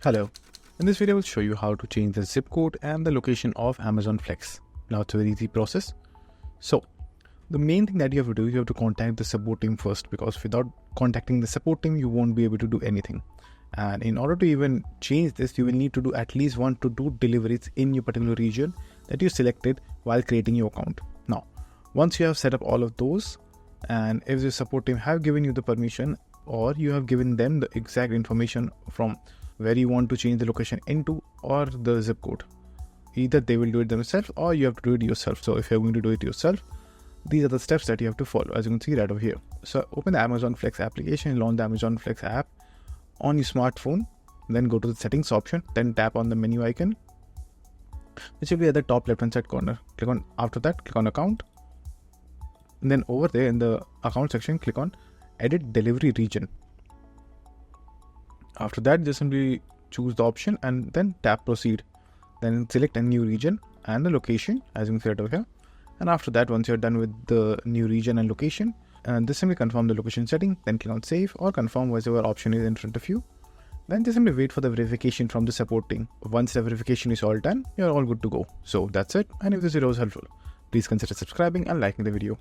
Hello, in this video I will show you how to change the zip code and the location of Amazon Flex. Now it's a very easy process. So the main thing that you have to do, you have to contact the support team first, because without contacting the support team you won't be able to do anything. And in order to even change this, you will need to do at least 1 to 2 deliveries in your particular region that you selected while creating your account. Now once you have set up all of those, and if the support team have given you the permission, or you have given them the exact information from where you want to change the location into or the zip code, either they will do it themselves or you have to do it yourself. So if you're going to do it yourself, these are the steps that you have to follow, as you can see right over here. So open the Amazon Flex application, launch the Amazon Flex app on your smartphone, then go to the settings option, then tap on the menu icon which will be at the top left hand side corner. Click on, after that click on account, and then over there in the account section click on edit delivery region. After that just simply choose the option and then tap proceed, then select a new region and the location, as you can see right over here. And after that, once you're done with the new region and location, and just simply confirm the location setting, then click on save or confirm whichever option is in front of you. Then just simply wait for the verification from the support team. Once the verification is all done, you're all good to go. So that's it. And if this video was helpful, please consider subscribing and liking the video.